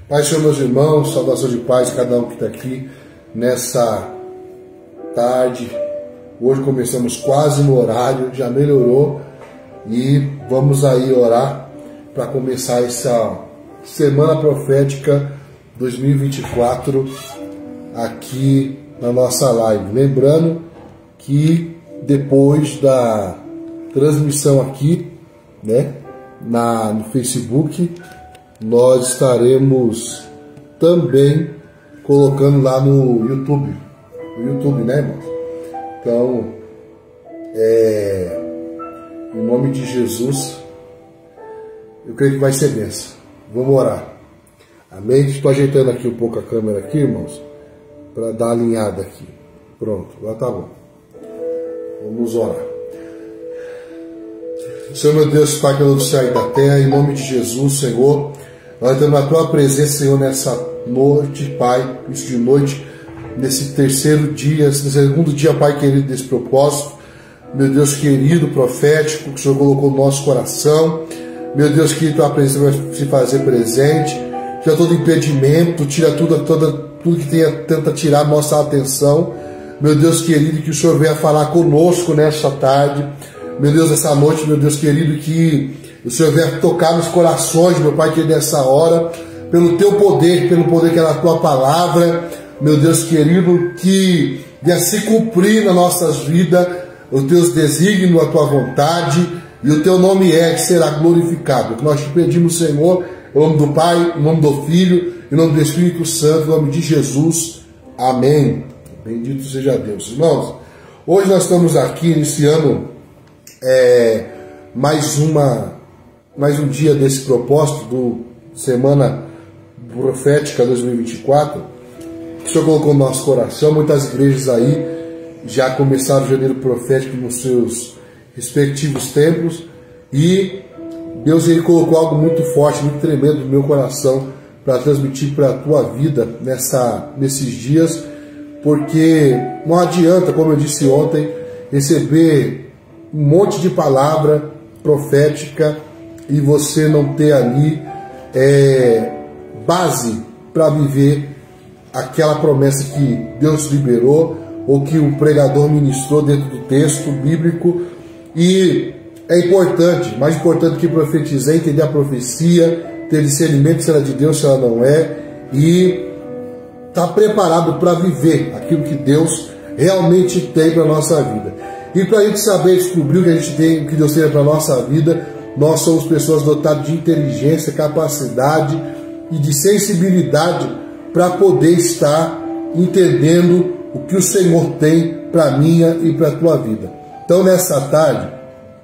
Pai, Senhor, meus irmãos, saudação de paz a cada um que está aqui nessa tarde. Hoje começamos quase no horário, já melhorou e vamos aí orar para começar essa Semana Profética 2024 aqui na nossa live. Lembrando que depois da transmissão aqui, né, no Facebook, nós estaremos também colocando lá no YouTube. No YouTube, né, irmãos? Então, em nome de Jesus, eu creio que vai ser bênção. Vamos orar. Amém? Estou ajeitando aqui um pouco a câmera aqui, irmãos, para dar uma alinhada aqui. Pronto, agora tá bom. Vamos orar. Senhor, meu Deus, Pai, pelo céu e da terra, em nome de Jesus, Senhor, nós estamos na Tua presença, Senhor, nessa noite, Pai, isso de noite, nesse terceiro dia, nesse segundo dia, Pai querido, desse propósito, meu Deus querido, profético, que o Senhor colocou no nosso coração, meu Deus querido, Tua presença vai se fazer presente, tira todo impedimento, tira tudo que tenta tirar nossa atenção, meu Deus querido, que o Senhor venha falar conosco nesta tarde, meu Deus, essa noite, meu Deus querido, que o Senhor venha tocar nos corações, meu Pai querido, nessa hora, pelo Teu poder, pelo poder que é na Tua palavra, meu Deus querido, que venha se cumprir nas nossas vidas os Teus desígnios, a Tua vontade, e o Teu nome que será glorificado. O que nós te pedimos, Senhor, em nome do Pai, em nome do Filho, em nome do Espírito Santo, em nome de Jesus. Amém. Bendito seja Deus. Irmãos, hoje nós estamos aqui iniciando mais um dia desse propósito do Semana Profética 2024, que o Senhor colocou no nosso coração. Muitas igrejas aí já começaram o janeiro profético nos seus respectivos templos, e Deus ele colocou algo muito forte, muito tremendo no meu coração para transmitir para a tua vida nesses dias, porque não adianta, como eu disse ontem, receber um monte de palavra profética e você não ter ali base para viver aquela promessa que Deus liberou ou que o pregador ministrou dentro do texto bíblico. E é importante, mais importante que profetizar, entender a profecia, ter discernimento se ela é de Deus, se ela não é, e estar preparado para viver aquilo que Deus realmente tem para a nossa vida. E para a gente saber descobrir o que a gente tem, o que Deus tem para a nossa vida, nós somos pessoas dotadas de inteligência, capacidade e de sensibilidade para poder estar entendendo o que o Senhor tem para a minha e para a tua vida. Então nessa tarde,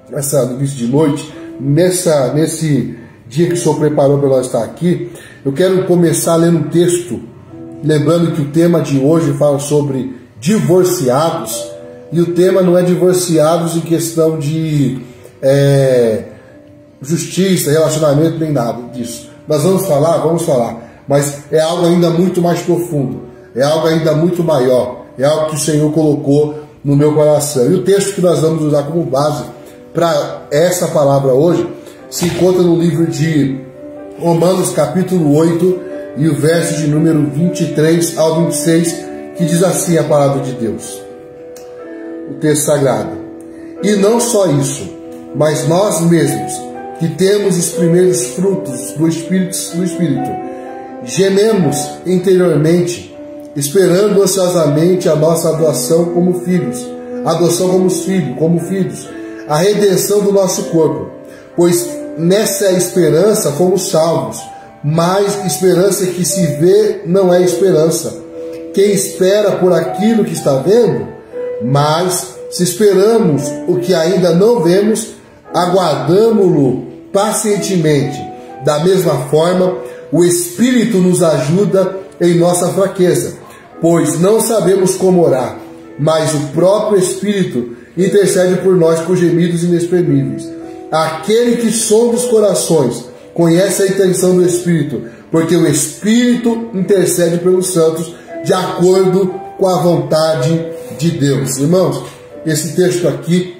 no início de noite, nesse dia que o Senhor preparou para nós estar aqui, eu quero começar lendo um texto, lembrando que o tema de hoje fala sobre divorciados. E o tema não é divorciados em questão de justiça, relacionamento, nem nada disso. Nós vamos falar, mas é algo ainda muito mais profundo, é algo ainda muito maior, é algo que o Senhor colocou no meu coração. E o texto que nós vamos usar como base para essa palavra hoje se encontra no livro de Romanos capítulo 8 e o verso de número 23 ao 26, que diz assim a palavra de Deus. O texto sagrado. E não só isso, mas nós mesmos, que temos os primeiros frutos do Espírito, gememos interiormente, esperando ansiosamente a nossa adoção como filhos, a redenção do nosso corpo. Pois nessa esperança fomos salvos, mas esperança que se vê não é esperança. Quem espera por aquilo que está vendo? Mas se esperamos o que ainda não vemos, aguardamo-lo pacientemente. Da mesma forma, o Espírito nos ajuda em nossa fraqueza, pois não sabemos como orar, mas o próprio Espírito intercede por nós com gemidos inexprimíveis. Aquele que sonda os corações conhece a intenção do Espírito, porque o Espírito intercede pelos santos de acordo com a vontade de Deus. Irmãos, esse texto aqui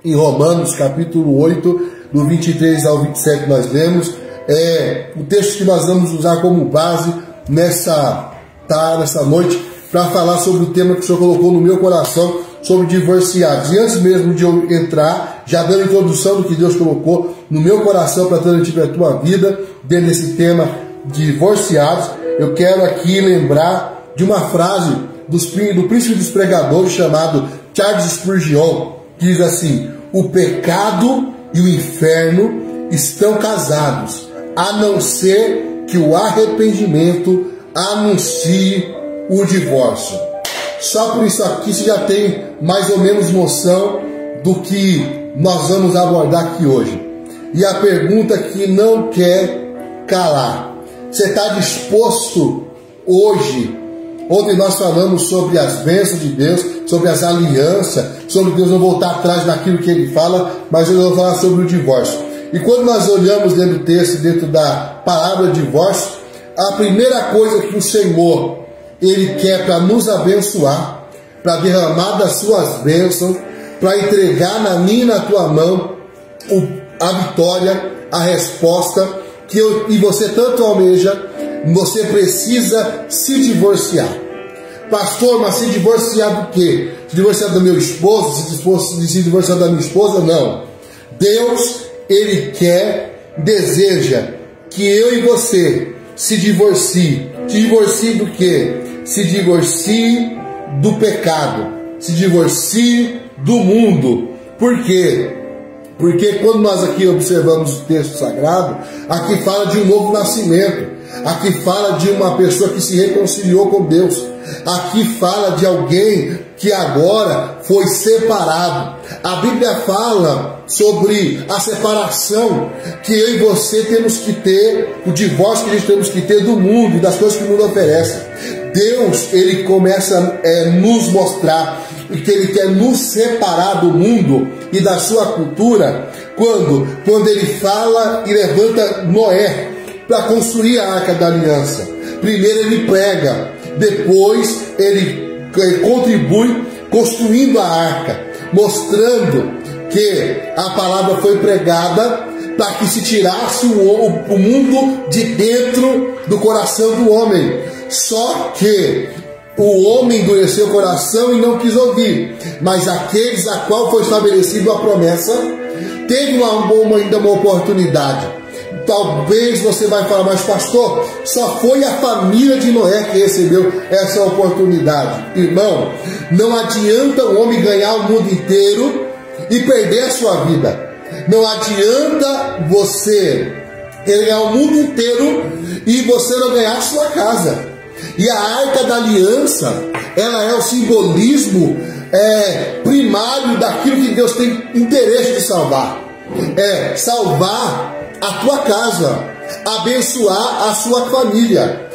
em Romanos capítulo 8, do 23 ao 27 nós lemos, o texto que nós vamos usar como base nessa noite, para falar sobre o tema que o Senhor colocou no meu coração, sobre divorciados. E antes mesmo de eu entrar, já dando a introdução do que Deus colocou no meu coração para transmitir a tua vida, dentro desse tema de divorciados, eu quero aqui lembrar de uma frase do príncipe dos pregadores chamado Charles Spurgeon, que diz assim: o pecado e o inferno estão casados, a não ser que o arrependimento anuncie o divórcio. Só por isso aqui você já tem mais ou menos noção do que nós vamos abordar aqui hoje. E a pergunta que não quer calar: você está disposto hoje? Ontem nós falamos sobre as bênçãos de Deus, sobre as alianças, sobre Deus não voltar atrás daquilo que Ele fala, mas hoje eu vou falar sobre o divórcio. E quando nós olhamos dentro do texto, dentro da palavra divórcio, a primeira coisa que o Senhor, Ele quer para nos abençoar, para derramar das suas bênçãos, para entregar na minha e na tua mão a vitória, a resposta que eu e você tanto almeja. Você precisa se divorciar. Pastor, mas se divorciar do quê? Se divorciar do meu esposo? Se divorciar da minha esposa? Não. Deus, Ele quer, deseja que eu e você se divorcie. Se divorcie do quê? Se divorcie do pecado. Se divorcie do mundo. Por quê? Porque quando nós aqui observamos o texto sagrado, aqui fala de um novo nascimento. Aqui fala de uma pessoa que se reconciliou com Deus. Aqui fala de alguém que agora foi separado. A Bíblia fala sobre a separação que eu e você temos que ter, o divórcio que a gente temos que ter do mundo e das coisas que o mundo oferece. Deus, Ele começa a nos mostrar que Ele quer nos separar do mundo e da sua cultura quando Ele fala e levanta Noé para construir a Arca da Aliança. Primeiro Ele prega, depois ele contribui construindo a arca, mostrando que a palavra foi pregada para que se tirasse o mundo de dentro do coração do homem. Só que o homem endureceu o coração e não quis ouvir, mas aqueles a qual foi estabelecida a promessa teve ainda uma oportunidade. Talvez você vai falar: mas pastor, só foi a família de Noé que recebeu essa oportunidade. Irmão, não adianta o homem ganhar o mundo inteiro e perder a sua vida. Não adianta você ganhar o mundo inteiro e você não ganhar a sua casa. E a Arca da Aliança, ela é o simbolismo primário daquilo que Deus tem interesse de salvar. É salvar a tua casa, abençoar a sua família,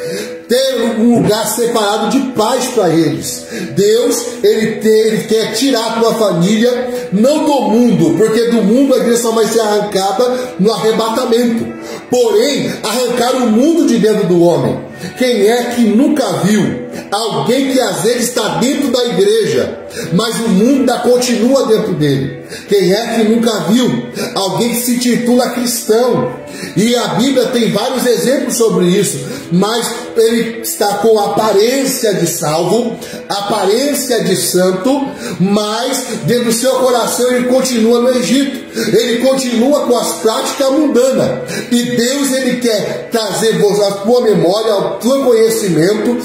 ter um lugar separado de paz para eles. Deus, Ele quer tirar a tua família, não do mundo, porque do mundo a igreja só vai ser arrancada no arrebatamento. Porém, arrancar o mundo de dentro do homem. Quem é que nunca viu alguém que às vezes está dentro da igreja, mas o mundo ainda continua dentro dele? Quem é que nunca viu alguém que se intitula cristão? E a Bíblia tem vários exemplos sobre isso, mas ele está com aparência de salvo, aparência de santo, mas dentro do seu coração ele continua no Egito, ele continua com as práticas mundanas. E Deus, Ele quer trazer a tua memória, o teu conhecimento,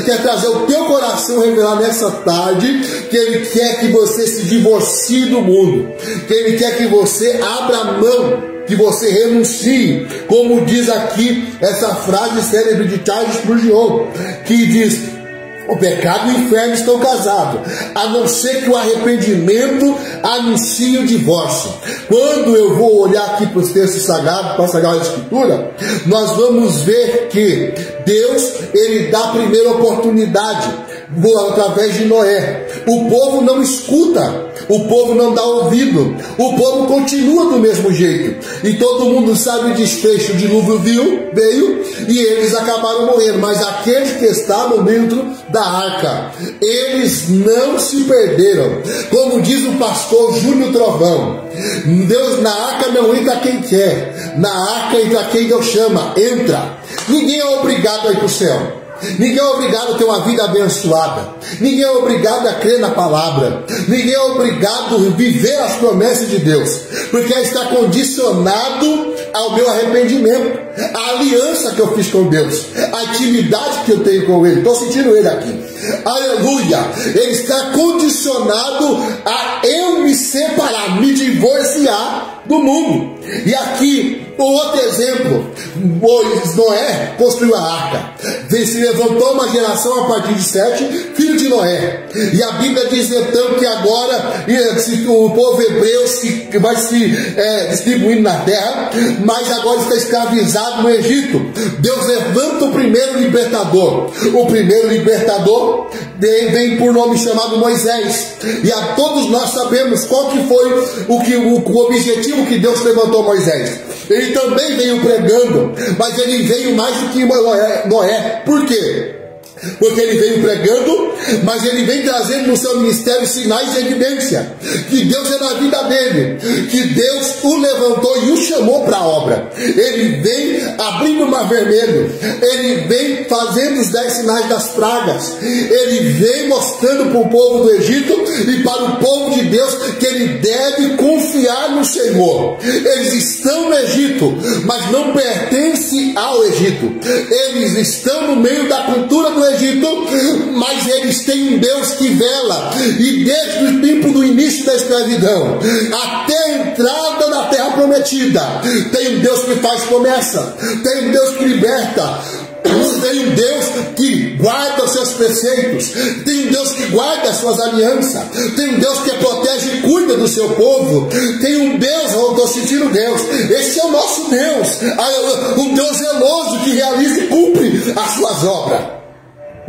quer trazer o teu coração, revelar nessa tarde que Ele quer que você se divorcie do mundo, que Ele quer que você abra mão, que você renuncie, como diz aqui essa frase célebre de Charles Spurgeon, que diz: o pecado e o inferno estão casados, a não ser que o arrependimento anuncie o divórcio. Quando eu vou olhar aqui para os textos sagrados, para a Sagrada Escritura, nós vamos ver que Deus, Ele dá a primeira oportunidade através de Noé, O povo não escuta, o povo não dá ouvido, o povo continua do mesmo jeito. E todo mundo sabe o desfecho: o dilúvio veio e eles acabaram morrendo. Mas aqueles que estavam dentro da arca, eles não se perderam. Como diz o pastor Júnior Trovão, Deus, na arca não entra quem quer, na arca entra quem Deus chama. Entra. Ninguém é obrigado a ir para o céu. Ninguém é obrigado a ter uma vida abençoada. Ninguém é obrigado a crer na palavra. Ninguém é obrigado a viver as promessas de Deus, porque está condicionado ao meu arrependimento, a aliança que eu fiz com Deus, a intimidade que eu tenho com Ele. Estou sentindo Ele aqui. Aleluia. Ele está condicionado a eu me separar, me divorciar do mundo. E aqui outro exemplo: Noé construiu a arca. Se levantou uma geração a partir de Sete, filho de Noé. E a Bíblia diz então que agora o povo hebreu vai se distribuindo na terra, mas agora está escravizado no Egito. Deus levanta o primeiro libertador. O primeiro libertador vem por nome chamado Moisés. E a todos nós sabemos qual que foi o objetivo que Deus levantou Moisés. Ele também veio pregando, mas ele veio mais do que Noé. Por quê? Porque ele veio pregando, mas ele vem trazendo no seu ministério sinais de evidência que Deus é na vida dele, que Deus o levantou e o chamou para a obra. Ele vem abrindo o mar vermelho, ele vem fazendo os 10 sinais das pragas, ele vem mostrando para o povo do Egito e para o povo de Deus que ele deve confiar no Senhor. Eles estão no Egito, mas não pertencem ao Egito. Eles estão no meio da cultura do Egito, mas eles têm um Deus que vela. E desde o tempo do início da escravidão até a entrada na terra prometida, tem um Deus que faz promessa, tem um Deus que liberta, tem um Deus que guarda os seus preceitos, tem um Deus que guarda as suas alianças, tem um Deus que protege e cuida do seu povo, tem um Deus, eu estou sentindo Deus, esse é o nosso Deus, um Deus zeloso que realiza e cumpre as suas obras.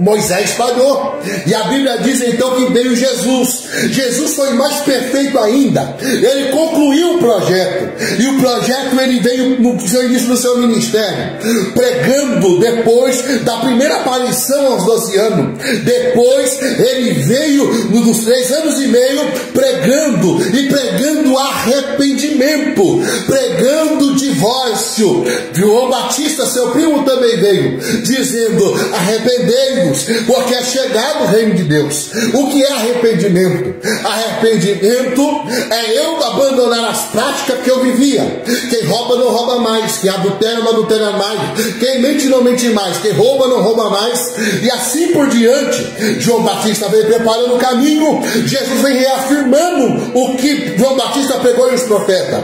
Moisés falhou, e a Bíblia diz então que veio Jesus. Jesus foi mais perfeito ainda. Ele concluiu o projeto, e o projeto ele veio no seu início do seu ministério, pregando depois da primeira aparição aos 12 anos. Depois ele veio nos 3 anos e meio pregando arrependimento, pregando divórcio. João Batista, seu primo, também veio dizendo: arrependei-vos, porque é chegado o reino de Deus. O que é arrependimento? Arrependimento é eu abandonar as práticas que eu vivia. Quem rouba não rouba mais, quem adultera não adultera mais, quem mente não mente mais, quem rouba não rouba mais, e assim por diante. João Batista veio preparando o caminho, Jesus vem reafirmando o que João Batista pregou nos profetas,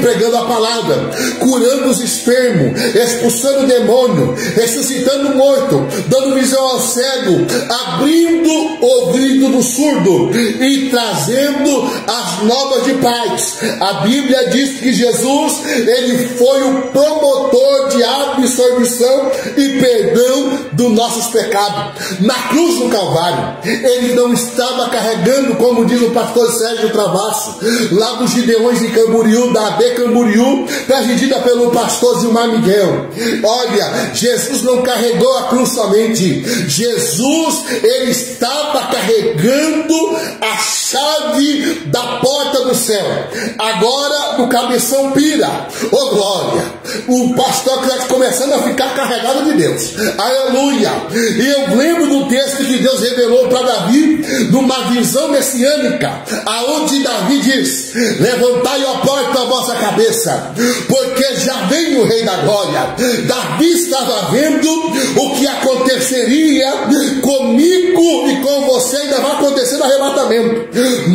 pregando a palavra, curando os enfermos, expulsando o demônio, ressuscitando o morto, dando visão ao cego, abrindo o ouvido do surdo e trazendo as novas de paz. A Bíblia diz que Jesus, ele foi o promotor de absorção e perdão dos nossos pecados. Na cruz do Calvário, ele não estava carregando, como diz o pastor Sérgio Travasso, lá dos Gideões de Camboriú, da AB Camboriú, presidida pelo pastor Gilmar Miguel. Olha, Jesus não carregou a cruz somente. Jesus, ele estava carregando a chave da porta do céu. Agora o cabeção pira. Oh glória! O pastor está começando a ficar carregado de Deus. Aleluia! E eu lembro do texto que Deus revelou para Davi, numa visão messiânica, aonde Davi diz: levantai, ó porta, a vossa cabeça, porque já vem o Rei da Glória. Davi estava vendo o que aconteceria comigo e com você, ainda vai acontecer no arrebatamento,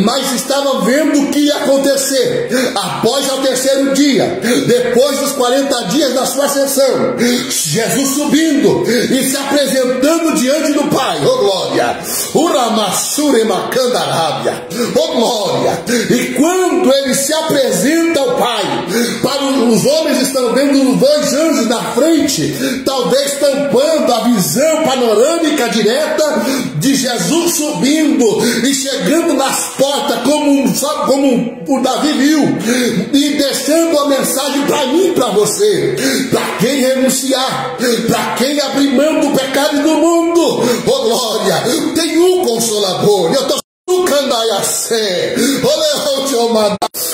mas estava vendo o que ia acontecer após o terceiro dia, depois dos 40 dias da sua ascensão, Jesus subindo e se apresentando diante do Pai. Oh glória! Uramassure Macandarábia. Oh glória! E quando ele se apresenta ao Pai, para os homens estão vendo 2 anjos na frente, talvez tampando a visão visão panorâmica direta de Jesus subindo e chegando nas portas como o Davi viu, e deixando a mensagem para mim e para você, para quem renunciar, para quem abrir mão do pecado e do mundo. Oh glória, tem um Consolador. Eu estou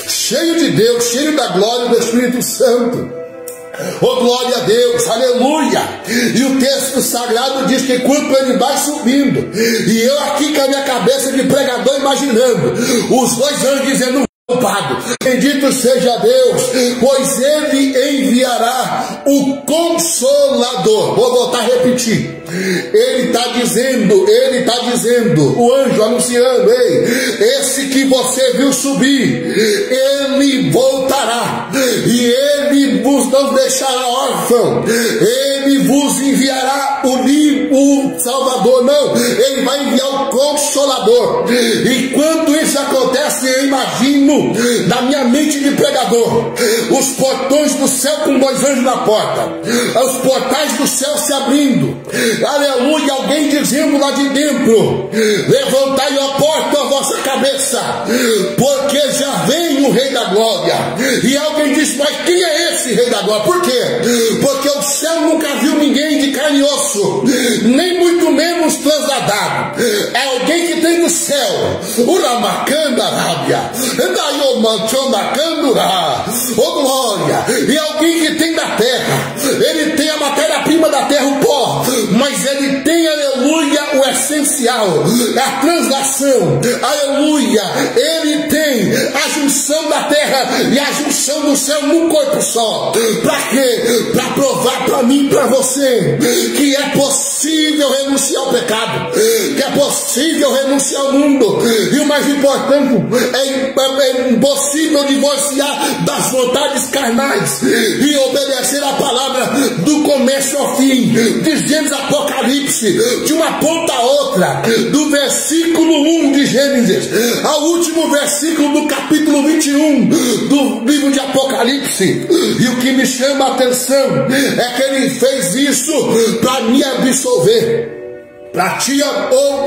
cheio de Deus, cheio da glória do Espírito Santo. Oh glória a Deus, aleluia. E o texto sagrado diz que quando ele vai subindo, e eu aqui com a minha cabeça de pregador imaginando os dois anjos dizendo: bendito seja Deus, pois ele enviará o Consolador. Vou voltar a repetir. Ele está dizendo, o anjo anunciando: ei, esse que você viu subir, ele voltará, e ele vos não deixará órfão, ele vos enviará o Salvador. Não, ele vai enviar o Consolador. E quando isso acontece, eu imagino da minha mente de pregador os portões do céu com dois anjos na porta, os portais do céu se abrindo, aleluia, alguém dizendo lá de dentro: levantai a porta a vossa cabeça, porque já vem o Rei da Glória. E alguém diz: mas quem é esse Rei da Glória? Por quê? Porque o céu nunca viu ninguém de carne e osso, nem muito menos transladado. É alguém que tem do céu Uramacanda Rábia, oh glória. E alguém que tem da terra, ele tem a matéria-prima da terra, o pó, mas ele tem, aleluia, o essencial, a translação, aleluia. Ele tem a junção da terra e a junção do céu num corpo só. Para quê? Para provar para mim e para você que é possível renunciar ao pecado, que é possível renunciar ao mundo, e o mais importante, é impossível divorciar das vontades carnais e obedecer a palavra do começo ao fim. Diz Gênesis Apocalipse, de uma ponta a outra, do versículo 1 de Gênesis ao último versículo do capítulo 21 do livro de Apocalipse. E o que me chama a atenção é que ele fez isso para me absolver, para ti ou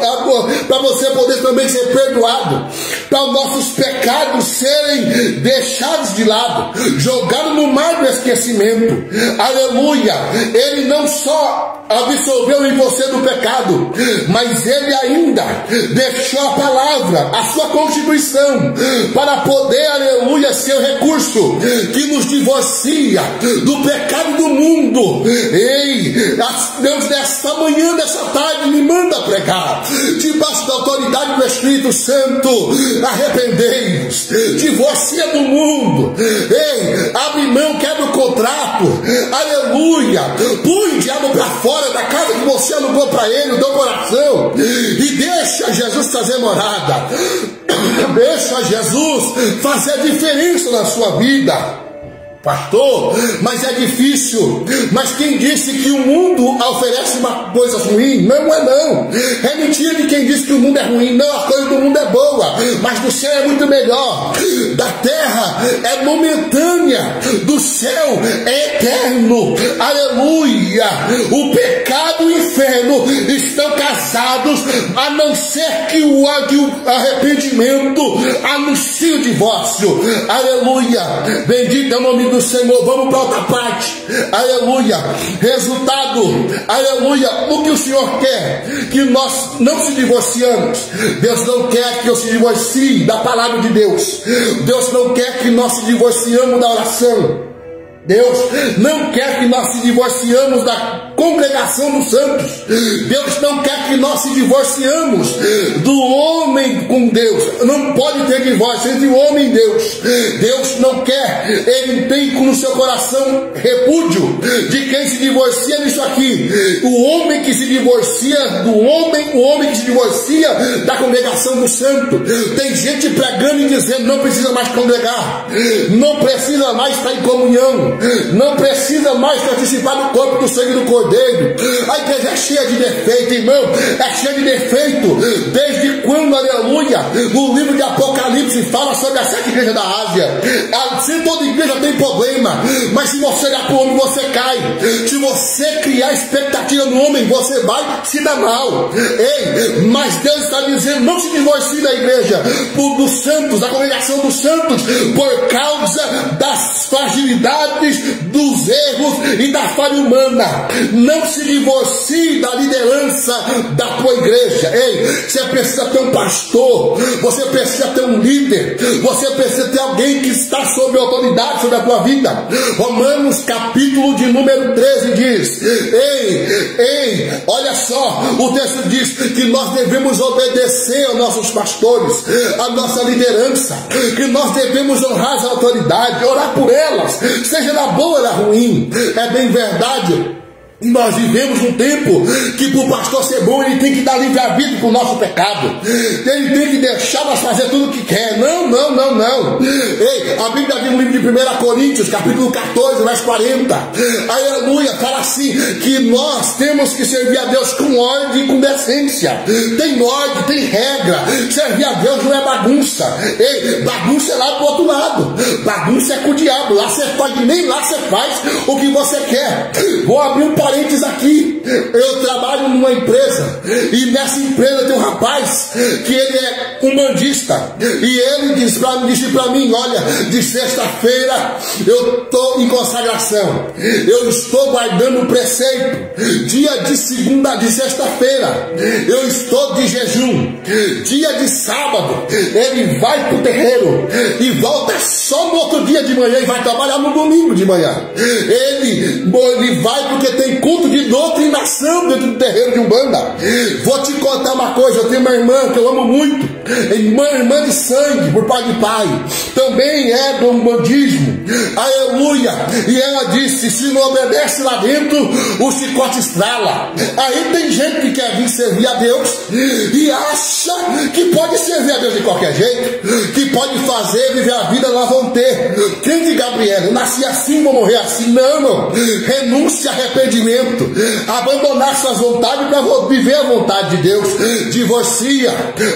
para você poder também ser perdoado, para os nossos pecados serem deixados de lado, jogados no mar do esquecimento. Aleluia. Ele não só absolveu em você do pecado, mas ele ainda deixou a palavra, a sua constituição, para poder, aleluia, ser o recurso que nos divorcia do pecado do mundo. Ei, Deus, dessa manhã, dessa tarde, me manda pregar, debaixo da autoridade do Espírito Santo: arrependei-vos, divorcia do mundo, ei, abre mão, quebra o contrato, aleluia, põe o diabo para fora da casa que você alugou para ele, o teu coração, e deixa Jesus fazer morada, deixa Jesus fazer a diferença na sua vida. Pastor, mas é difícil. Mas quem disse que o mundo oferece uma coisa ruim? Não é não. É mentira de quem disse que o mundo é ruim. Não, a coisa do mundo é boa, mas do céu é muito melhor. Da terra é momentânea, do céu é eterno. Aleluia. O pecado e o inferno estão casados, a não ser que o arrependimento anuncie o divórcio. Aleluia. Bendito é o nome do Senhor. Vamos para outra parte. Aleluia. Resultado, aleluia. O que o Senhor quer? Que nós não se divorciamos. Deus não quer que eu se divorcie da palavra de Deus. Deus não quer que nós se divorciamos da oração. Deus não quer que nós se divorciamos da congregação dos santos. Deus não quer que nós se divorciamos do homem com Deus. Não pode ter divórcio entre o homem e Deus. Deus não quer. Ele tem no seu coração repúdio de quem se divorcia nisso aqui. O homem que se divorcia do homem, o homem que se divorcia da congregação do santo. Tem gente pregando e dizendo: não precisa mais congregar, não precisa mais estar em comunhão, não precisa mais participar do corpo do sangue do Cordeiro. Cordeiro. A igreja é cheia de defeito, irmão, é cheia de defeito. Desde quando, aleluia, no livro de Apocalipse fala sobre a 7 igrejas da Ásia. Se toda igreja tem problema, mas se você olhar para o homem, você cai. Se você criar expectativa no homem, você vai se dar mal. Ei, mas Deus está dizendo, não se divorcie da igreja, dos santos, da congregação dos santos, por causa das fragilidades, dos erros e da falha humana. Não se divorcie da liderança da tua igreja. Ei, você precisa ter um pastor, você precisa ter um líder, você precisa ter alguém que está sob autoridade sobre a tua vida. Romanos capítulo de número 13 diz, ei, olha só, o texto diz que nós devemos obedecer aos nossos pastores, a nossa liderança, que nós devemos honrar as autoridades, orar por elas, seja na boa ou na ruim. É bem verdade. Nós vivemos um tempo que para o pastor ser bom, ele tem que dar livre-arbítrio para o nosso pecado. Ele tem que deixar nós fazer tudo o que quer. Não. Ei, a Bíblia diz no livro de 1 Coríntios, capítulo 14, verso 40. Aleluia, fala assim, que nós temos que servir a Deus com ordem e com decência. Tem ordem, tem regra. Servir a Deus não é bagunça. Ei, bagunça é lá do outro lado. Bagunça é com o diabo. Lá você pode, nem lá você faz o que você quer. Vou abrir um parênteses aqui. Eu trabalho numa empresa e nessa empresa tem um rapaz que ele é um bandista e ele disse para mim, olha, de sexta-feira eu estou em consagração, eu estou guardando o preceito, dia de sexta-feira eu estou de jejum, dia de sábado ele vai para o terreiro e volta só no outro dia de manhã e vai trabalhar no domingo de manhã. Ele vai porque tem culto de doutrinação dentro do terreiro de Umbanda. Vou te contar uma coisa, eu tenho uma irmã que eu amo muito, irmã de sangue por pai de pai, também é do umbandismo, aleluia, e ela disse, se não obedece lá dentro, o chicote estrala. Aí tem gente que quer vir servir a Deus e acha que pode servir a Deus de qualquer jeito, que pode fazer, viver a vida, nós vamos ter. Quem de Gabriel, eu nasci assim, vou morrer assim. Não, renúncia, arrependimento, abandonar suas vontades para viver a vontade de Deus. Divorcia.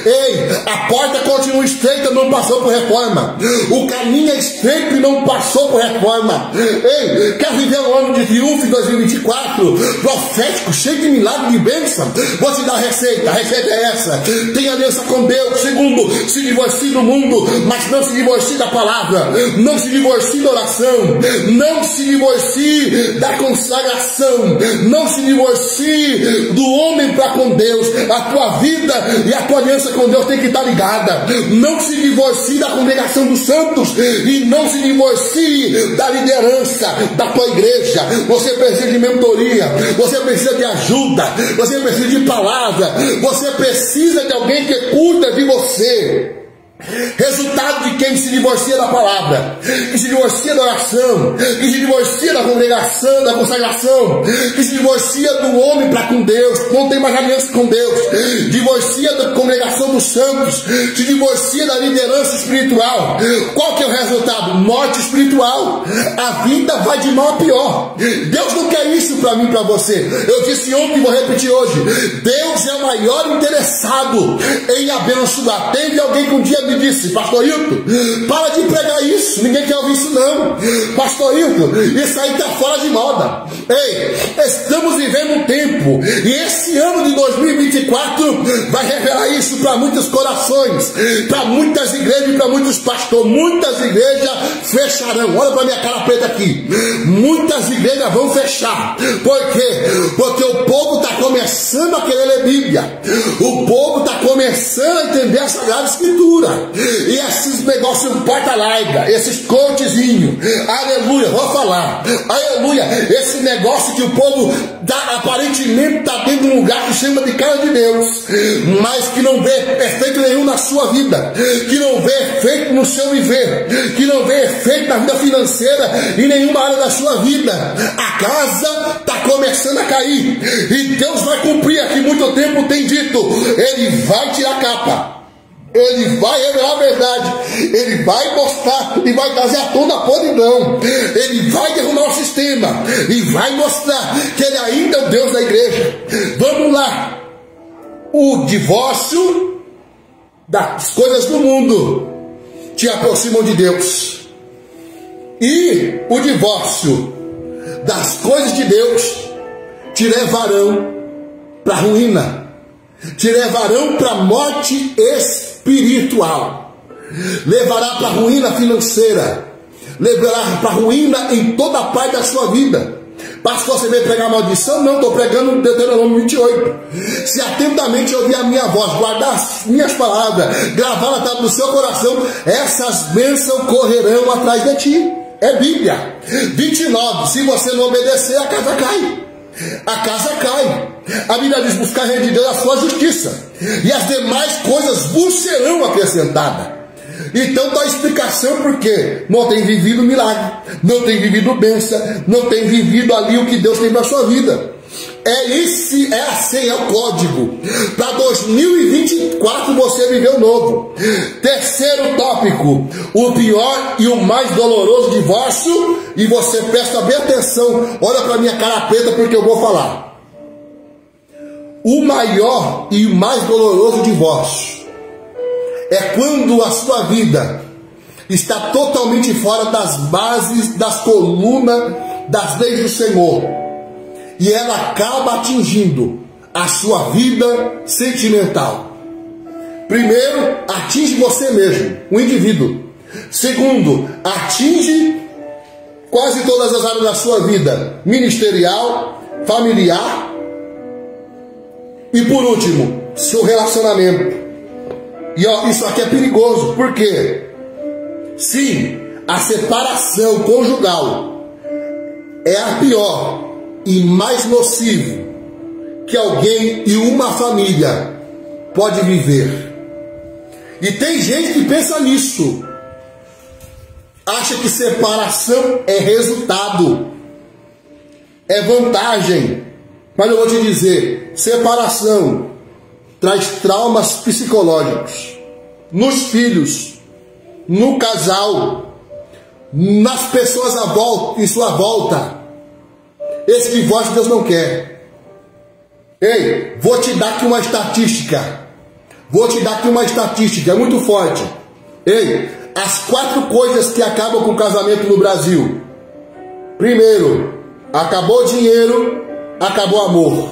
Ei, a porta continua estreita, não passou por reforma. O caminho é estreito e não passou por reforma. Ei, quer viver um ano de triunfo em 2024, profético, cheio de milagre, de bênção? Vou te dar a receita é essa: tenha aliança com Deus. Segundo, se divorcie do mundo, mas não se divorcie da palavra, não se divorcie da oração, não se divorcie da consagração, não se divorcie do homem para com Deus. A tua vida e a tua aliança com Deus tem que estar ligada. Não se divorcie da congregação dos santos e não se divorcie da liderança da tua igreja. Você precisa de mentoria, você precisa de ajuda, você precisa de palavra, você precisa de alguém que cuida de você. Resultado de quem se divorcia da palavra, que se divorcia da oração, que se divorcia da congregação, da consagração, que se divorcia do homem para com Deus, não tem mais aliança com Deus, divorcia da congregação dos santos, se divorcia da liderança espiritual. Qual que é o resultado? Morte espiritual. A vida vai de mal a pior. Deus não quer isso para mim e para você. Eu disse ontem e vou repetir hoje: Deus é o maior interessado em abençoar. Teve alguém que um dia me disse: pastor Hilton, para de pregar isso, ninguém quer ouvir isso não. Pastor Hilton, isso aí está fora de moda. Ei, estamos vivendo um tempo, e esse ano de 2024 vai revelar isso para muitos corações, para muitas igrejas e para muitos pastores. Muitas igrejas fecharão. Olha para minha cara preta aqui. Muitas igrejas vão fechar. Por quê? Porque o povo está começando a querer ler Bíblia, o povo está começando a entender a Sagrada Escritura. E esses negócios porta larga, esses coachzinhos, aleluia, vou falar, aleluia, esse negócio que o povo aparentemente está dentro de um lugar que chama de cara de Deus, mas que não vê efeito nenhum na sua vida, que não vê efeito no seu viver, que não vê efeito na vida financeira em nenhuma área da sua vida. A casa está começando a cair, e Deus vai cumprir aqui muito tempo tem dito: Ele vai tirar a capa. Ele vai revelar a verdade, ele vai mostrar e vai trazer à tona a podridão, ele vai derrubar o sistema e vai mostrar que ele ainda é o Deus da igreja. Vamos lá. O divórcio das coisas do mundo te aproximam de Deus, e o divórcio das coisas de Deus te levarão para a ruína, te levarão para a morte espiritual, levará para a ruína financeira, levará para a ruína em toda a parte da sua vida. Pastor, você veio pregar maldição? Não, estou pregando Deuteronômio 28. Se atentamente ouvir a minha voz, guardar as minhas palavras, gravá-las no seu coração, essas bênçãos correrão atrás de ti. É Bíblia. 29. Se você não obedecer, a casa cai. A casa cai. A Bíblia diz: buscar reino de Deus a sua justiça, e as demais coisas vos serão acrescentadas. Então dá explicação porque não tem vivido milagre, não tem vivido bênção, não tem vivido ali o que Deus tem para sua vida. É assim, é o código. Para 2024 você viveu novo. Terceiro tópico: o pior e o mais doloroso divórcio. E você presta bem atenção, olha para minha cara preta porque eu vou falar. O maior e o mais doloroso divórcio é quando a sua vida está totalmente fora das bases, das colunas, das leis do Senhor, e ela acaba atingindo a sua vida sentimental. Primeiro, atinge você mesmo, o indivíduo. Segundo, atinge quase todas as áreas da sua vida, ministerial, familiar, e por último, seu relacionamento. E ó, isso aqui é perigoso, porque sim, a separação conjugal é a pior e mais nocivo que alguém e uma família pode viver. E tem gente que pensa nisso, acha que separação é resultado, é vantagem. Mas eu vou te dizer, separação traz traumas psicológicos nos filhos, no casal, nas pessoas em sua volta. Esse divórcio Deus não quer. Ei, vou te dar aqui uma estatística. É muito forte. Ei, as 4 coisas que acabam com o casamento no Brasil. Primeiro, acabou o dinheiro, acabou o amor.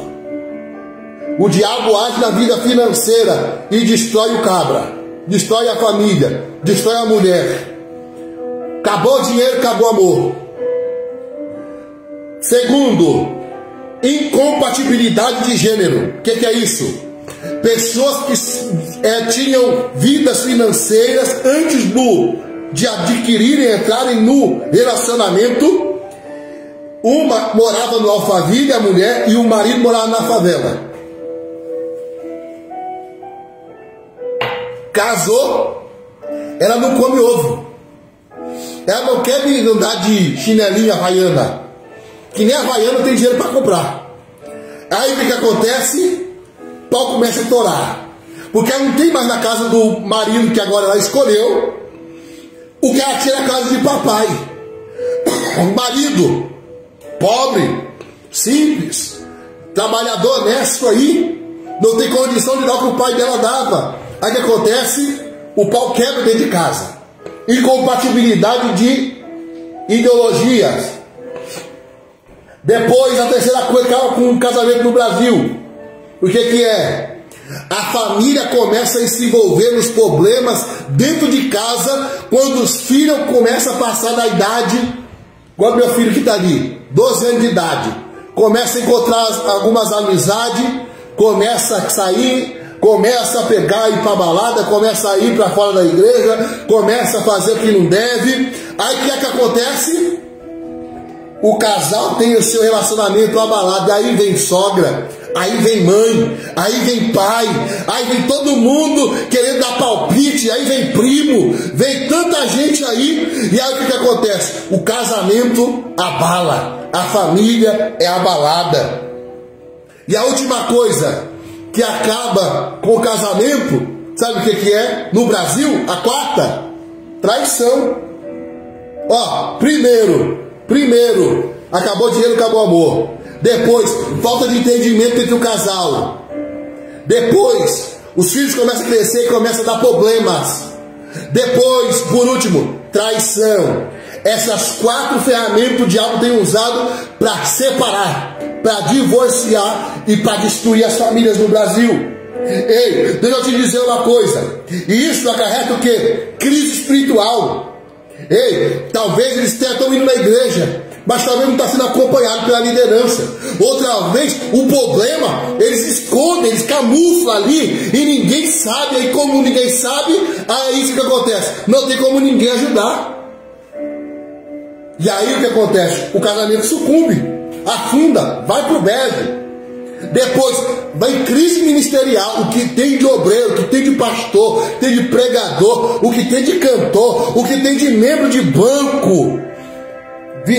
O diabo age na vida financeira e destrói o cabra, destrói a família, destrói a mulher. Acabou o dinheiro, acabou o amor. Segundo, incompatibilidade de gênero. O que é isso? Pessoas que tinham vidas financeiras antes de adquirirem, entrarem no relacionamento. Uma morava no Alphaville, a mulher, e o marido morava na favela. Casou, ela não come ovo, ela não quer andar de chinelinha havaiana, que nem a havaiana tem dinheiro para comprar. Aí o que acontece? O pau começa a torar, porque ela não tem mais na casa do marido que agora ela escolheu o que ela tinha na casa de papai. O marido pobre, simples, trabalhador honesto aí, não tem condição de dar o que o pai dela dava. Aí o que acontece? O pau quebra dentro de casa. Incompatibilidade de ideologias. Depois, a terceira coisa que acaba com um casamento no Brasil. O que é? A família começa a se envolver nos problemas dentro de casa, quando os filhos começam a passar da idade, igual meu filho que está ali, 12 anos de idade, começa a encontrar algumas amizades, começa a sair, começa a pegar e ir para balada, começa a ir para fora da igreja, começa a fazer o que não deve. Aí o que é que acontece? O casal tem o seu relacionamento abalado, aí vem sogra, aí vem mãe, aí vem pai, aí vem todo mundo querendo dar palpite, aí vem primo, vem tanta gente aí, e aí o que acontece? O casamento abala, a família é abalada. E a última coisa que acaba com o casamento, Sabe o que é? No Brasil, a quarta, traição. Ó, primeiro, acabou o dinheiro, acabou o amor. Depois, falta de entendimento entre o casal. Depois, os filhos começam a crescer e começam a dar problemas. Depois, por último, traição. Essas 4 ferramentas o diabo tem usado para separar, para divorciar e para destruir as famílias no Brasil. Ei, deixa eu te dizer uma coisa. E isso acarreta o quê? Crise espiritual. Ei, talvez eles estão indo na igreja, mas talvez não está sendo acompanhado pela liderança. Outra vez, o problema, eles escondem, eles camuflam ali e ninguém sabe. Aí como ninguém sabe, aí isso que acontece, não tem como ninguém ajudar. E aí o que acontece? O casamento sucumbe, afunda, vai pro bege. Depois vai crise ministerial. O que tem de obreiro, o que tem de pastor, tem de pregador, o que tem de cantor, o que tem de membro de banco,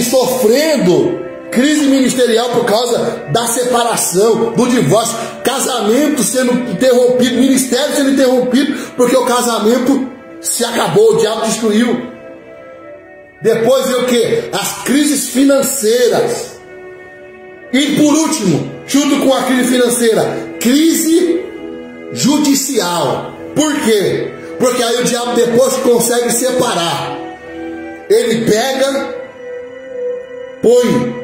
sofrendo crise ministerial por causa da separação, do divórcio, casamento sendo interrompido, ministério sendo interrompido, porque o casamento se acabou, o diabo destruiu. Depois vem o que? As crises financeiras. E por último, junto com a crise financeira, crise judicial. Por quê? Porque aí o diabo depois consegue separar. Ele pega, põe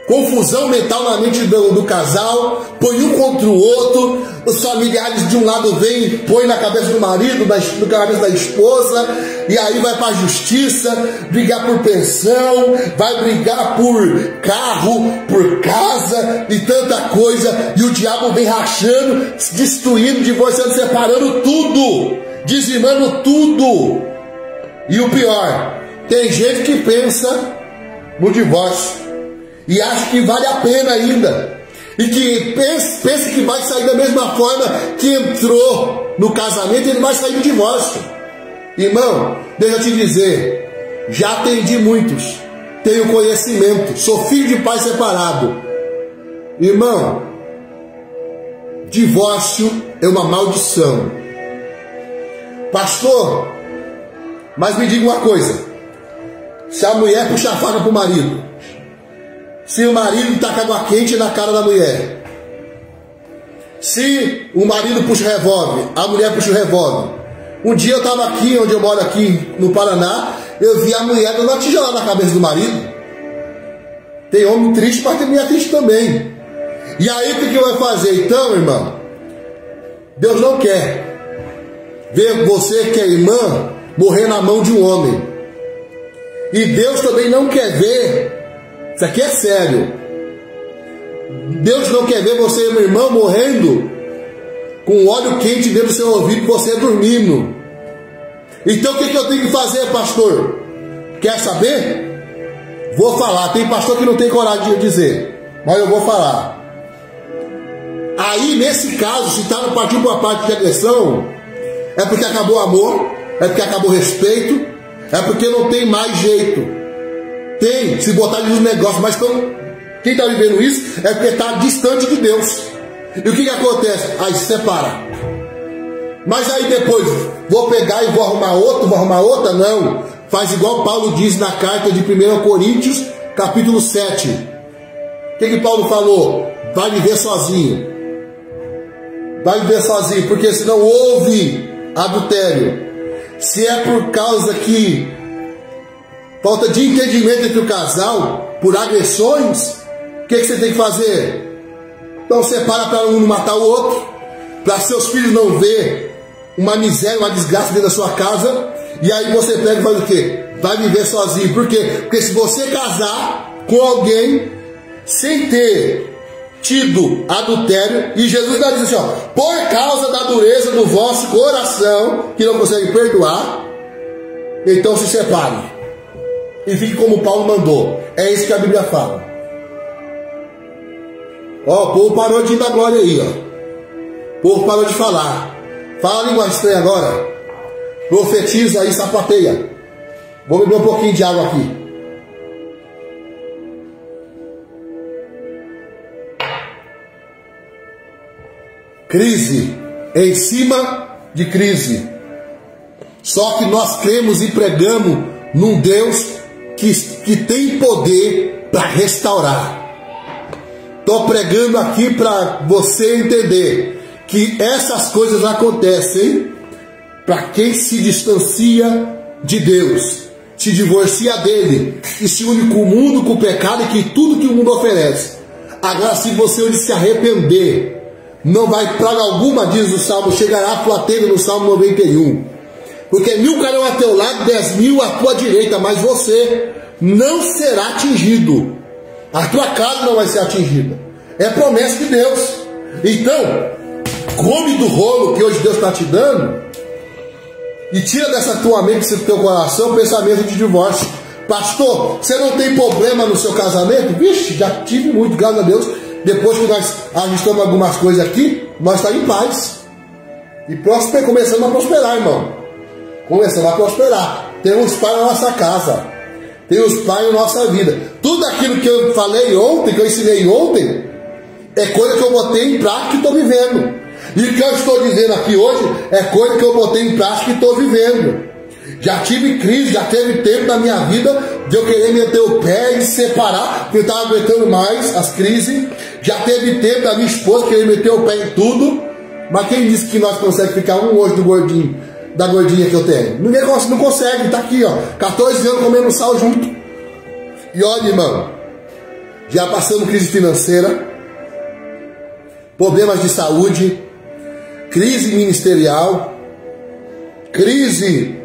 confusão mental na mente do casal, põe um contra o outro, os familiares de um lado vêm, põe na cabeça do marido, na cabeça da esposa, e aí vai para a justiça, brigar por pensão, vai brigar por carro, por casa e tanta coisa, e o diabo vem rachando, destruindo, divorciando, separando tudo, dizimando tudo. E o pior, tem gente que pensa no divórcio e acha que vale a pena ainda, e que pensa que vai sair da mesma forma que entrou no casamento, ele vai sair do divórcio. Irmão, deixa eu te dizer, já atendi muitos, tenho conhecimento, sou filho de pai separado. Irmão, divórcio é uma maldição. Pastor, mas me diga uma coisa, se a mulher puxa a faca para o marido, se o marido taca água quente na cara da mulher, se o marido puxa o revólver, a mulher puxa o revólver. Um dia eu estava aqui, onde eu moro aqui no Paraná, eu vi a mulher dando uma tijolada na cabeça do marido. Tem homem triste, mas tem mulher triste também. E aí o que vai fazer? Então, irmão, Deus não quer ver você que é irmã morrer na mão de um homem. E Deus também não quer ver, isso aqui é sério, Deus não quer ver você, meu irmão, morrendo com óleo quente dentro do seu ouvido, você dormindo. Então o que eu tenho que fazer, pastor? Quer saber? Vou falar. Tem pastor que não tem coragem de dizer, mas eu vou falar. Aí nesse caso, se está partindo para a parte de agressão, é porque acabou o amor, é porque acabou o respeito, é porque não tem mais jeito. Tem, se botar ali nos negócios, mas quem está vivendo isso é porque está distante de Deus. E o que acontece? Aí se separa. Mas aí depois, vou pegar e vou arrumar outra? Não. Faz igual Paulo diz na carta de 1 Coríntios, capítulo 7. O que Paulo falou? Vai viver sozinho. Vai viver sozinho, porque senão houve adultério. Se é por causa que falta de entendimento entre o casal, por agressões, o que você tem que fazer? Então separa para um não matar o outro, para seus filhos não ver uma miséria, uma desgraça dentro da sua casa, e aí você pega e faz o quê? Vai viver sozinho. Por quê? Porque se você casar com alguém sem ter tido adultério, e Jesus vai dizer assim, ó, por causa da dureza do vosso coração, que não consegue perdoar, então se separe e fique como Paulo mandou. É isso que a Bíblia fala. Ó, o povo parou de ir da glória aí, ó. O povo parou de falar. Fala a linguagem estranha agora. Profetiza aí, sapateia. Vou beber um pouquinho de água aqui. Crise em cima de crise. Só que nós cremos e pregamos num Deus que tem poder para restaurar. Estou pregando aqui para você entender que essas coisas acontecem para quem se distancia de Deus, se divorcia dele e se une com o mundo, com o pecado e com tudo que o mundo oferece. Agora, se você hoje se arrepender, não vai praga alguma, diz o Salmo, chegará a tua tenda no Salmo 91. Porque 1000 cairão a teu lado, 10.000 à tua direita, mas você não será atingido. A tua casa não vai ser atingida. É promessa de Deus. Então, come do rolo que hoje Deus está te dando e tira dessa tua mente, desse teu coração, o pensamento de divórcio. Pastor, você não tem problema no seu casamento? Vixe, já tive muito, graças a Deus. Depois que nós ajustamos algumas coisas aqui, nós estamos em paz. E começamos a prosperar, irmão. Começamos a prosperar. Temos paz na nossa casa. Temos paz na nossa vida. Tudo aquilo que eu falei ontem, que eu ensinei ontem, é coisa que eu botei em prática e estou vivendo. E o que eu estou dizendo aqui hoje é coisa que eu botei em prática e estou vivendo. Já tive crise, já teve tempo na minha vida de eu querer meter o pé e separar, porque eu estava aguentando mais as crises. Já teve tempo da minha esposa querer meter o pé em tudo. Mas quem disse que nós conseguimos ficar um hoje do gordinho, da gordinha que eu tenho? Ninguém não consegue, está aqui, ó, 14 anos comendo sal junto. E olha, irmão, já passamos crise financeira, problemas de saúde, crise ministerial, crise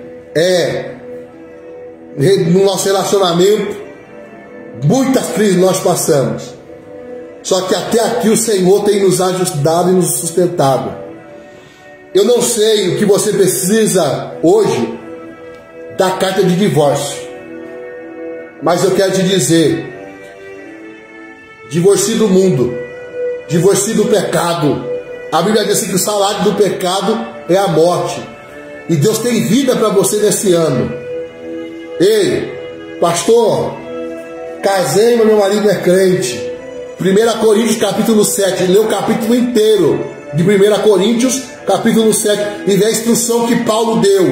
no nosso relacionamento, muitas crises nós passamos. Só que até aqui o Senhor tem nos ajudado e nos sustentado. Eu não sei o que você precisa hoje da carta de divórcio, mas eu quero te dizer: divorcie do mundo, divorcie do pecado. A Bíblia diz que o salário do pecado é a morte. E Deus tem vida para você nesse ano. Ei, pastor, casei, mas meu marido não é crente. 1 Coríntios capítulo 7, lê o capítulo inteiro de 1 Coríntios capítulo 7 e vê a instrução que Paulo deu.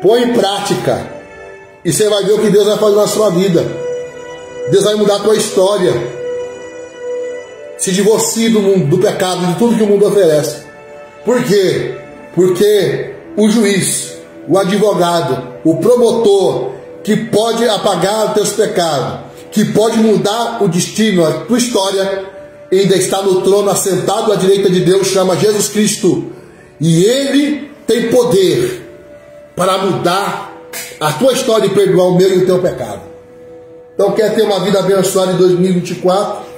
Põe em prática e você vai ver o que Deus vai fazer na sua vida. Deus vai mudar a tua história. Se divorcie do mundo, do pecado, de tudo que o mundo oferece. Por quê? Porque o juiz, o advogado, o promotor, que pode apagar os teus pecados, que pode mudar o destino, a tua história, ainda está no trono, assentado à direita de Deus, chama Jesus Cristo. E Ele tem poder para mudar a tua história e perdoar o meu e o teu pecado. Então, quer ter uma vida abençoada em 2024?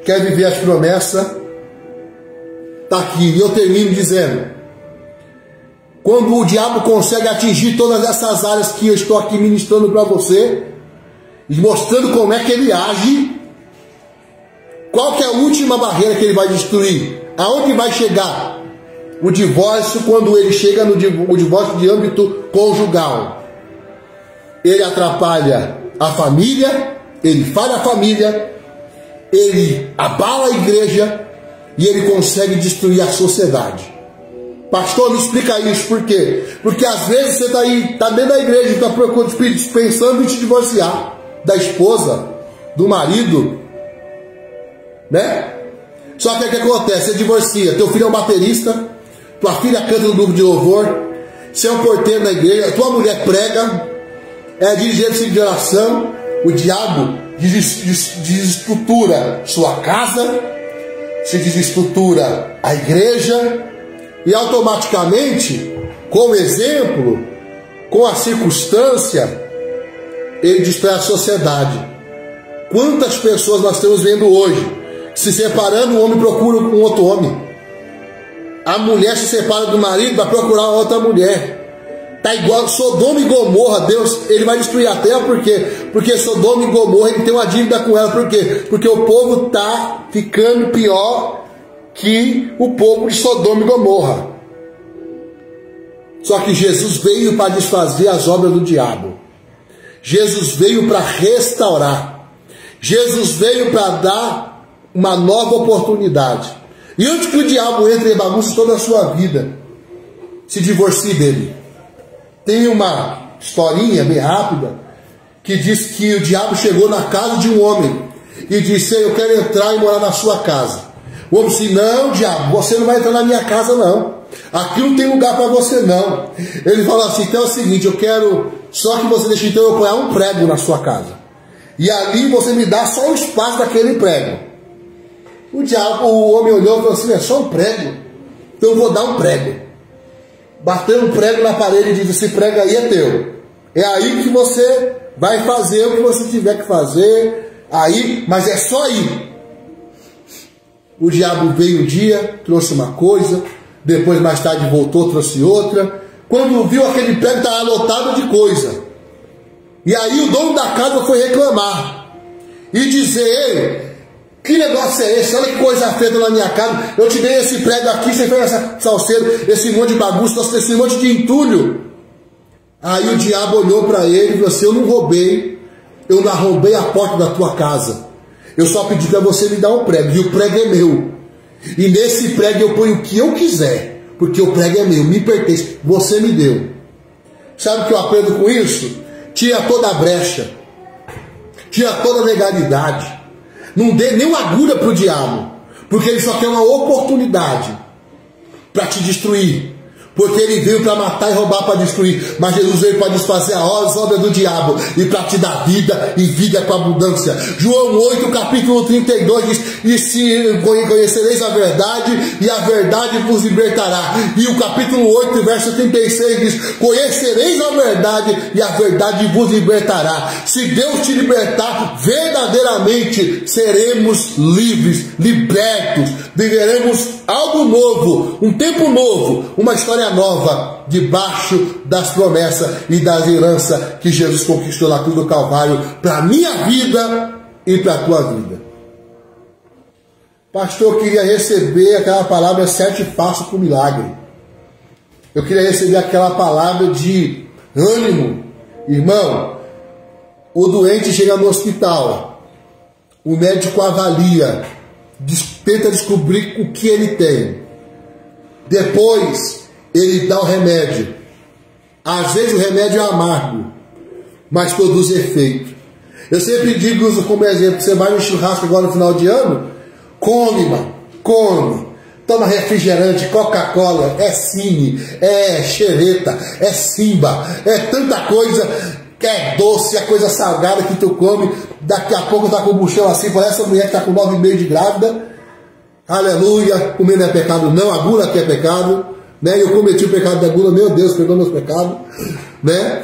Quer viver as promessas? Está aqui. E eu termino dizendo: quando o diabo consegue atingir todas essas áreas que eu estou aqui ministrando para você, e mostrando como é que ele age, qual que é a última barreira que ele vai destruir? Aonde vai chegar o divórcio quando ele chega no divórcio de âmbito conjugal? Ele atrapalha a família, ele falha a família, ele abala a igreja e ele consegue destruir a sociedade. Pastor, me explica isso, por quê? Porque às vezes você está dentro da igreja e está pensando em se divorciar da esposa, do marido, né? Só que o que acontece? Você divorcia, teu filho é um baterista, tua filha canta no grupo de louvor, você é um porteiro na igreja, tua mulher prega, é dirigente de oração, o diabo desestrutura sua casa, se desestrutura a igreja, e automaticamente, com o exemplo, com a circunstância, ele destrói a sociedade. Quantas pessoas nós estamos vendo hoje? Se separando, o homem procura um outro homem. A mulher se separa do marido para procurar outra mulher. Está igual Sodoma e Gomorra. Deus, ele vai destruir a terra, por quê? Porque Sodoma e Gomorra, ele tem uma dívida com ela. Por quê? Porque o povo está ficando pior que o povo de Sodoma e Gomorra. Só que Jesus veio para desfazer as obras do diabo. Jesus veio para restaurar. Jesus veio para dar uma nova oportunidade. E antes que o diabo entre e bagunce toda a sua vida, se divorcie dele. Tem uma historinha bem rápida que diz que o diabo chegou na casa de um homem e disse: eu quero entrar e morar na sua casa. O homem disse: não, diabo, você não vai entrar na minha casa não. Aqui não tem lugar para você não. Ele falou assim: então é o seguinte, eu quero só que você deixe então eu apoiar um prego na sua casa. E ali você me dá só o espaço daquele prego. O homem olhou e falou assim: é só um prego? Então eu vou dar um prego. Bateu um prego na parede e disse: esse prego aí é teu. É aí que você vai fazer o que você tiver que fazer. Aí, mas é só ir. O diabo veio um dia, trouxe uma coisa, depois mais tarde voltou, trouxe outra. Quando viu aquele prego, estava lotado de coisa. E aí o dono da casa foi reclamar e dizer: ei, que negócio é esse? Olha que coisa feita na minha casa. Eu te dei esse prego aqui, você fez essa salseira, esse monte de bagunça, esse monte de entulho. Aí o diabo olhou para ele e falou assim: eu não roubei, eu não arrombei a porta da tua casa. Eu só pedi para você me dar um prego, e o prego é meu. E nesse prego eu ponho o que eu quiser, porque o prego é meu, me pertence, você me deu. Sabe o que eu aprendo com isso? Tira toda a brecha, tira toda a legalidade. Não dê nem uma agulha para o diabo, porque ele só quer uma oportunidade para te destruir. Porque ele veio para matar e roubar, para destruir. Mas Jesus veio para desfazer as obras do diabo e para te dar vida e vida com abundância. João 8, capítulo 32 diz: e se conhecereis a verdade, e a verdade vos libertará. E o capítulo 8, verso 36 diz: conhecereis a verdade, e a verdade vos libertará. Se Deus te libertar, verdadeiramente seremos livres, libertos, viveremos algo novo, um tempo novo, uma história nova, debaixo das promessas e das heranças que Jesus conquistou na cruz do Calvário, para a minha vida e para a tua vida. Pastor, eu queria receber aquela palavra 7 passos para o milagre. Eu queria receber aquela palavra de ânimo. Irmão, o doente chega no hospital, o médico avalia, tenta descobrir o que ele tem. Depois ele dá o remédio. Às vezes o remédio é amargo, mas produz efeito. Eu sempre digo como exemplo: você vai no churrasco agora no final de ano, come, mano, come. Toma refrigerante, Coca-Cola, é Cine, é xereta, é Simba, é tanta coisa que é doce, é coisa salgada que tu come. Daqui a pouco tá com o buchão assim, parece essa mulher que tá com 9 meses de grávida. Aleluia, comer não é pecado não, a gula que é pecado, né? Eu cometi o pecado da gula, meu Deus, perdoa meus pecados, né?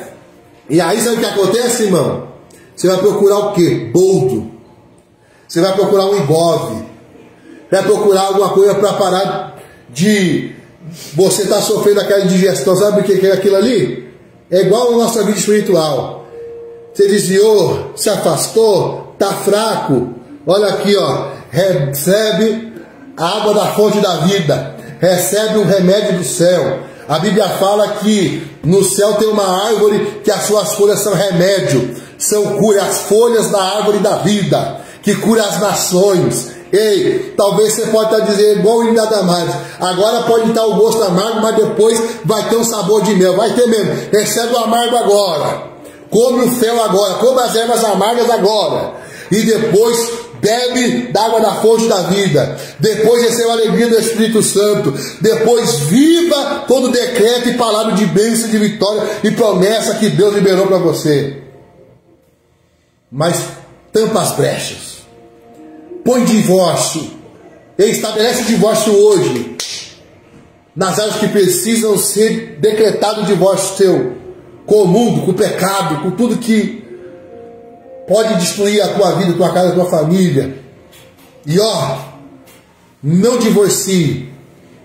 E aí sabe o que acontece, irmão? Você vai procurar o quê? Boldo. Você vai procurar um Ibov. Vai procurar alguma coisa para parar de você estar sofrendo aquela indigestão. Sabe o que é aquilo ali? É igual a nossa vida espiritual. Você desviou, se afastou, tá fraco. Olha aqui, ó, recebe a água da fonte da vida, recebe um remédio do céu. A Bíblia fala que no céu tem uma árvore que as suas folhas são remédio, são cura, as folhas da árvore da vida, que cura as nações. Ei, talvez você pode estar dizendo igual o nada mais. Agora pode estar o gosto amargo, mas depois vai ter um sabor de mel. Vai ter mesmo. Recebe o amargo agora. Come o fel agora. Come as ervas amargas agora. E depois bebe da água da fonte da vida. Depois receba a alegria do Espírito Santo. Depois viva todo decreto e palavra de bênção, de vitória e promessa que Deus liberou para você. Mas tampa as brechas. Põe divórcio. Estabelece divórcio hoje. Nas áreas que precisam ser decretado divórcio seu. Com o mundo, com o pecado, com tudo que pode destruir a tua vida, a tua casa, a tua família. E ó, não divorcie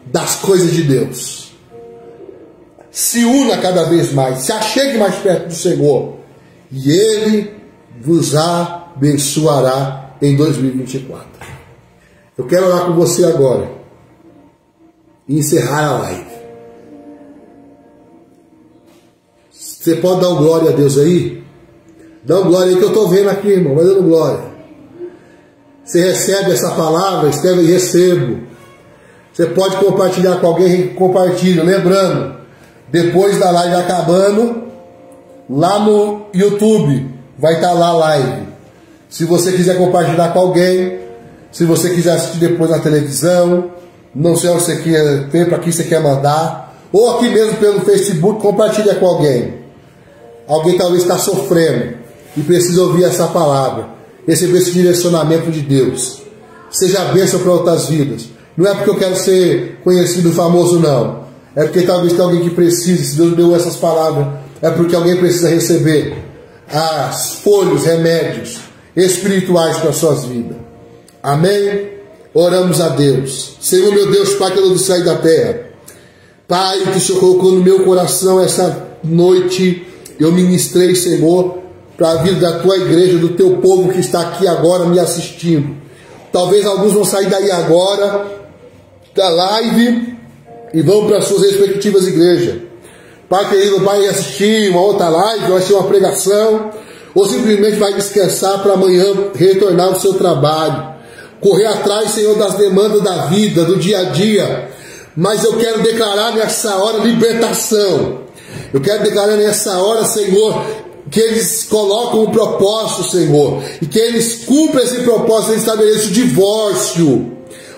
das coisas de Deus. Se una cada vez mais. Se achegue mais perto do Senhor. E Ele vos abençoará em 2024. Eu quero orar com você agora e encerrar a live. Você pode dar um glória a Deus aí? Dá um glória aí que eu estou vendo aqui, irmão. Vai dando glória. Você recebe essa palavra? Escreve aí: recebo. Você pode compartilhar com alguém, compartilha. Lembrando, depois da live acabando, lá no YouTube vai estar lá a live. Se você quiser compartilhar com alguém, se você quiser assistir depois na televisão, não sei onde você quer ver, para quem você quer mandar, ou aqui mesmo pelo Facebook, compartilha com alguém. Alguém talvez está sofrendo e precisa ouvir essa palavra, receber esse direcionamento de Deus. Seja bênção para outras vidas. Não é porque eu quero ser conhecido, famoso, não. É porque talvez tenha alguém que precise. Se Deus deu essas palavras, é porque alguém precisa receber as folhas, remédios espirituais para as suas vidas. Amém? Oramos a Deus. Senhor, meu Deus, Pai, que é do céu e da terra. Pai, que o Senhor colocou no meu coração essa noite, eu ministrei, Senhor, para a vida da tua igreja, do teu povo que está aqui agora me assistindo. Talvez alguns vão sair daí agora, da live, e vão para as suas respectivas igrejas. Pai querido, vai assistir uma outra live, vai ser uma pregação, ou simplesmente vai descansar para amanhã retornar ao seu trabalho. Correr atrás, Senhor, das demandas da vida, do dia a dia. Mas eu quero declarar nessa hora libertação. Eu quero declarar nessa hora, Senhor, que eles colocam um propósito, Senhor, e que eles cumprem esse propósito, eles estabeleçam o divórcio.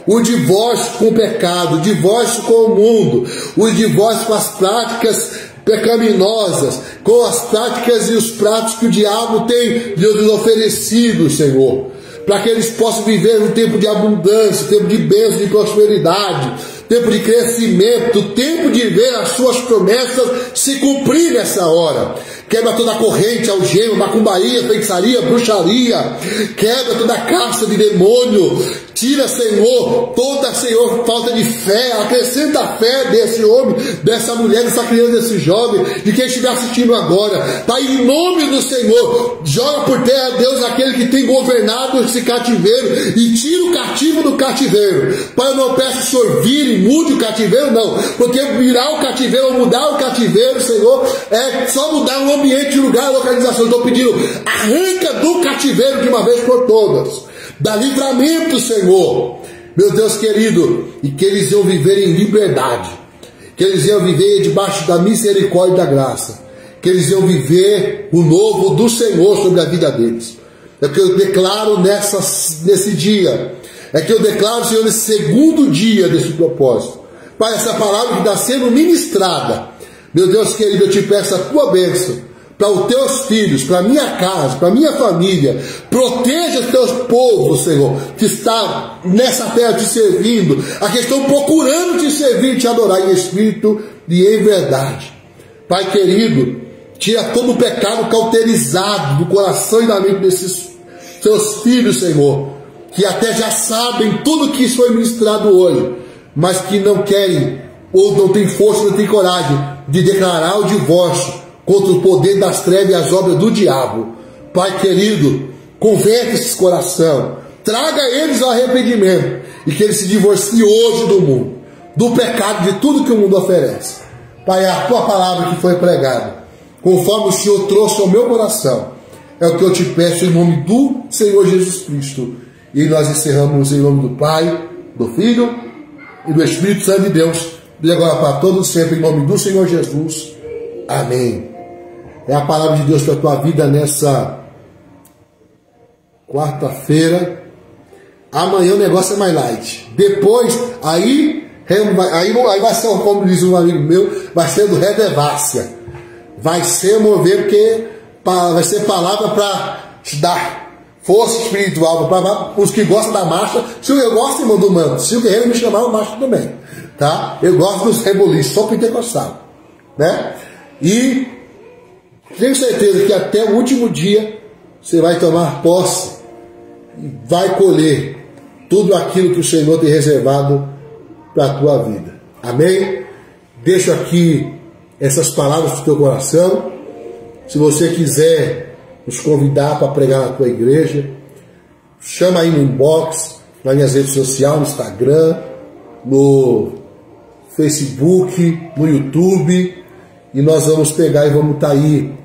O divórcio com o pecado, o divórcio com o mundo, o divórcio com as práticas pecaminosas, com as práticas e os pratos que o diabo tem lhes oferecido, Senhor, para que eles possam viver um tempo de abundância, tempo de bênção, de prosperidade, tempo de crescimento, tempo de ver as suas promessas se cumprir nessa hora. Quebra toda a corrente, algema, macumbaria, feitiçaria, bruxaria. Quebra toda a casta de demônio. Tira, Senhor, toda, Senhor, falta de fé. Acrescenta a fé desse homem, dessa mulher, dessa criança, desse jovem, de quem estiver assistindo agora. Pai, em nome do Senhor, joga por terra, Deus, aquele que tem governado esse cativeiro e tira o cativo do cativeiro. Pai, eu não peço que o Senhor vire, mude o cativeiro, não. Porque virar o cativeiro ou mudar o cativeiro, Senhor, é só mudar o ambiente, o lugar, a localização. Eu estou pedindo, arranca do cativeiro de uma vez por todas. Dá livramento, Senhor, meu Deus querido, e que eles iam viver em liberdade, que eles iam viver debaixo da misericórdia e da graça, que eles iam viver o novo do Senhor sobre a vida deles. É que eu declaro nesse dia, é que eu declaro, Senhor, nesse segundo dia desse propósito. Pai, essa palavra que está sendo ministrada, meu Deus querido, eu te peço a tua bênção para os teus filhos, para a minha casa, para a minha família. Proteja os teus povos, Senhor, que está nessa terra te servindo, a que estão procurando te servir, te adorar em espírito e em verdade. Pai querido, tira todo o pecado cauterizado do coração e da mente desses seus filhos, Senhor, que até já sabem tudo que foi ministrado hoje, mas que não querem, ou não têm força, não têm coragem de declarar o divórcio contra o poder das trevas e as obras do diabo. Pai querido, converte esses coração, traga eles ao arrependimento e que eles se divorciem hoje do mundo, do pecado, de tudo que o mundo oferece. Pai, a tua palavra que foi pregada, conforme o Senhor trouxe ao meu coração, é o que eu te peço em nome do Senhor Jesus Cristo. E nós encerramos em nome do Pai, do Filho e do Espírito Santo de Deus, e agora para todos sempre, em nome do Senhor Jesus. Amém. É a palavra de Deus para a tua vida nessa quarta-feira. Amanhã o negócio é mais light. Depois, aí vai ser, como diz um amigo meu, vai ser do Redevássia. Vai ser mover, porque vai ser palavra para te dar força espiritual para os que gostam da marcha. Se eu gosto, irmão do manto, se o guerreiro me chamar, eu marcho também, tá? Eu gosto dos reboliços, só pentecostal, né? E tenho certeza que até o último dia você vai tomar posse e vai colher tudo aquilo que o Senhor tem reservado para a tua vida. Amém? Deixo aqui essas palavras para o teu coração. Se você quiser nos convidar para pregar na tua igreja, chama aí no inbox, nas minhas redes sociais, no Instagram, no Facebook, no YouTube, e nós vamos pegar e vamos estar aí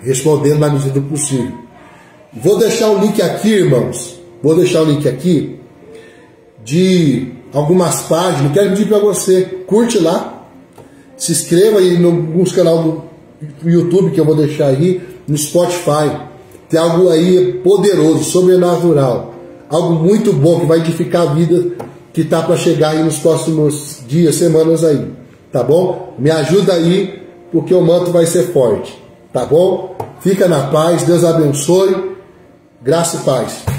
respondendo na medida do possível. Vou deixar o link aqui, irmãos, vou deixar o link aqui de algumas páginas. Quero pedir para você, curte lá, se inscreva aí no canal do YouTube que eu vou deixar aí, no Spotify. Tem algo aí poderoso, sobrenatural, algo muito bom que vai edificar a vida que está para chegar aí nos próximos dias, semanas aí, tá bom? Me ajuda aí, porque o manto vai ser forte, tá bom? Fica na paz, Deus abençoe, graça e paz.